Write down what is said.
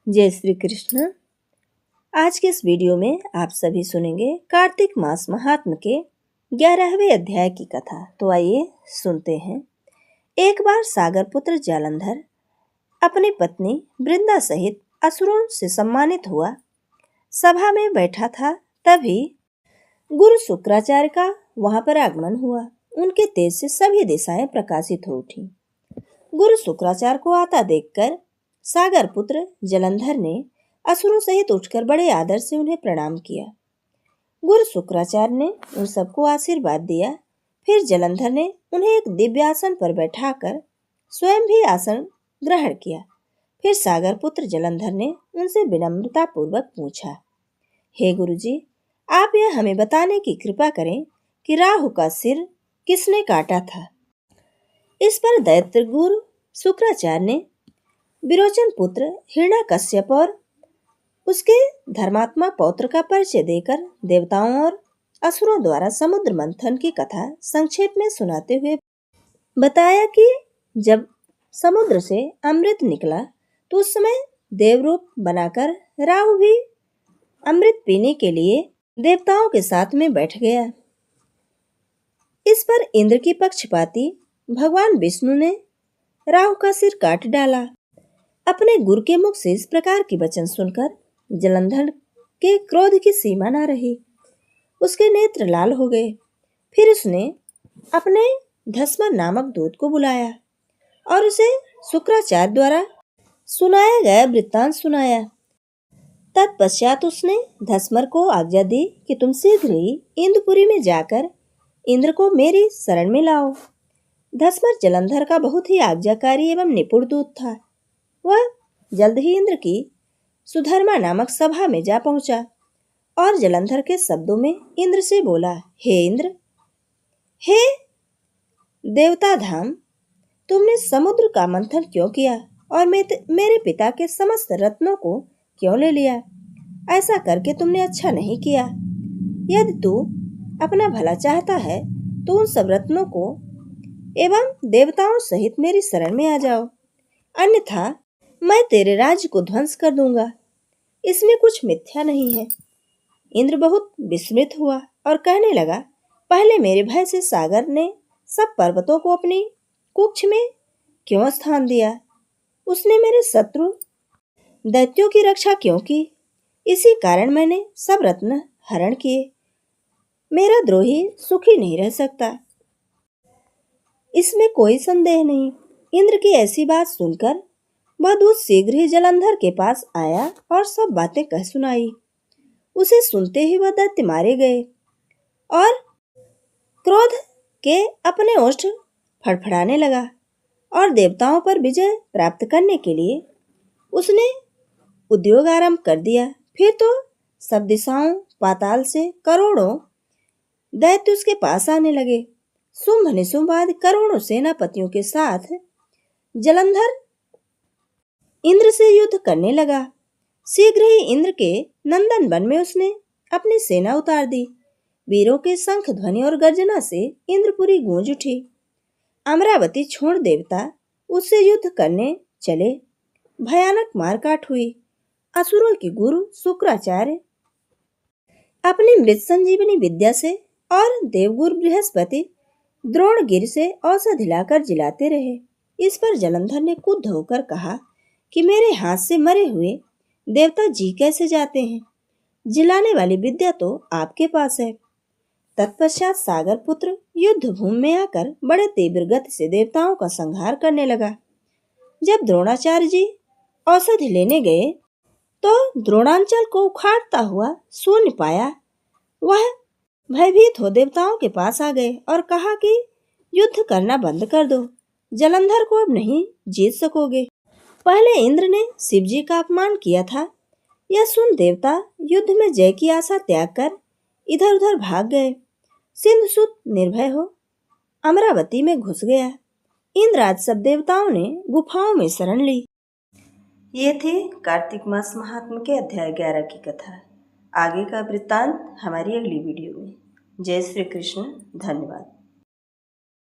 जय श्री कृष्ण। आज के इस वीडियो में आप सभी सुनेंगे कार्तिक मास महात्म के 11वें अध्याय की कथा। तो आइए सुनते हैं। एक बार सागर पुत्र जालंधर अपनी पत्नी वृंदा सहित असुरों से सम्मानित हुआ सभा में बैठा था। तभी गुरु शुक्राचार्य का वहां पर आगमन हुआ। उनके तेज से सभी दिशाएं प्रकाशित हो उठी। गुरु शुक्राचार्य को आता देखकर सागर पुत्र जलंधर ने असुरों सहित उठकर बड़े आदर से उन्हें प्रणाम किया। गुरु शुक्राचार्य ने उन सबको आशीर्वाद दिया। फिर जलंधर ने उन्हें एक दिव्य आसन पर बैठाकर स्वयं भी आसन ग्रहण किया। फिर सागर पुत्र जलंधर ने उनसे विनम्रता पूर्वक पूछा, हे गुरुजी, आप यह हमें बताने की कृपा करें कि राहु का सिर किसने काटा था। इस पर दैत्य गुरु शुक्राचार्य ने विरोचन पुत्र हिरण्यकश्यप और उसके धर्मात्मा पौत्र का परिचय देकर देवताओं और असुरों द्वारा समुद्र मंथन की कथा संक्षेप में सुनाते हुए बताया कि जब समुद्र से अमृत निकला तो उस समय देवरूप बनाकर राहु भी अमृत पीने के लिए देवताओं के साथ में बैठ गया। इस पर इंद्र की पक्षपाती भगवान विष्णु ने राहु का सिर काट डाला। अपने गुरु के मुख से इस प्रकार के वचन सुनकर जलंधर के क्रोध की सीमा न रही। उसके नेत्र लाल हो गए। फिर उसने अपने धस्मर नामक दूत को बुलाया और उसे शुक्राचार्य द्वारा सुनाया गया वृत्तांत सुनाया। तत्पश्चात उसने धस्मर को आज्ञा दी कि तुम शीघ्र ही इंद्रपुरी में जाकर इंद्र को मेरी शरण में लाओ। धस्मर जलंधर का बहुत ही आज्ञाकारी एवं निपुण दूत था। वह जल्द ही इंद्र की सुधर्मा नामक सभा में जा पहुंचा और जलंधर के शब्दों में इंद्र से बोला, हे इंद्र, हे देवता धाम, तुमने समुद्र का मंथन क्यों किया और मेरे पिता के समस्त रत्नों को क्यों ले लिया। ऐसा करके तुमने अच्छा नहीं किया। यदि तू अपना भला चाहता है तो उन सब रत्नों को एवं देवताओं सहित मेरी शरण में आ जाओ, अन्यथा मैं तेरे राज्य को ध्वंस कर दूंगा। इसमें कुछ मिथ्या नहीं है। इंद्र बहुत विस्मित हुआ और कहने लगा, पहले मेरे भय से सागर ने सब पर्वतों को अपनी कुक्ष में क्यों स्थान दिया। उसने मेरे शत्रु दैत्यों की रक्षा क्यों की। इसी कारण मैंने सब रत्न हरण किए। मेरा द्रोही सुखी नहीं रह सकता, इसमें कोई संदेह नहीं। इंद्र की ऐसी बात सुनकर वह दूत शीघ्र ही जलंधर के पास आया और सब बातें कह सुनाई। उसे सुनते ही वह दैत्य मारे गए और क्रोध के अपने ओष्ठ फड़फड़ाने लगा और देवताओं पर विजय प्राप्त करने के लिए उसने उद्योग आरंभ कर दिया। फिर तो सब दिशाओं पाताल से करोड़ों दैत्य उसके पास आने लगे। शुंभ निशुंभ आदि करोड़ों सेनापतियों के साथ जलंधर इंद्र से युद्ध करने लगा। शीघ्र ही इंद्र के नंदन वन में उसने अपनी सेना उतार दी। वीरों के शंख ध्वनि और गर्जना से इंद्रपुरी गूंज उठी। अमरावती छोड़ देवता उससे युद्ध करने चले। भयानक मारकाट हुई। असुरों के गुरु शुक्राचार्य अपनी मृत संजीवनी विद्या से और देवगुरु बृहस्पति द्रोणगिरि से औषधि लाकर जिलाते रहे। इस पर जलंधर ने क्रुद्ध होकर कहा कि मेरे हाथ से मरे हुए देवता जी कैसे जाते हैं। जिलाने वाली विद्या तो आपके पास है। तत्पश्चात सागर पुत्र युद्ध भूमि में आकर बड़े तीव्र गति से देवताओं का संहार करने लगा। जब द्रोणाचार्य जी औषधि लेने गए तो द्रोणांचल को उखाड़ता हुआ शून्य पाया। वह भयभीत हो देवताओं के पास आ गए और कहा कि युद्ध करना बंद कर दो, जलंधर को अब नहीं जीत सकोगे। पहले इंद्र ने शिव जी का अपमान किया था। यह सुन देवता युद्ध में जय की आशा त्याग कर इधर उधर भाग गए। सिंधुसुत निर्भय हो अमरावती में घुस गया। इंद्र आज सब देवताओं ने गुफाओं में शरण ली। ये थे कार्तिक मास महात्म के अध्याय 11 की कथा। आगे का वृत्तांत हमारी अगली वीडियो में। जय श्री कृष्ण। धन्यवाद।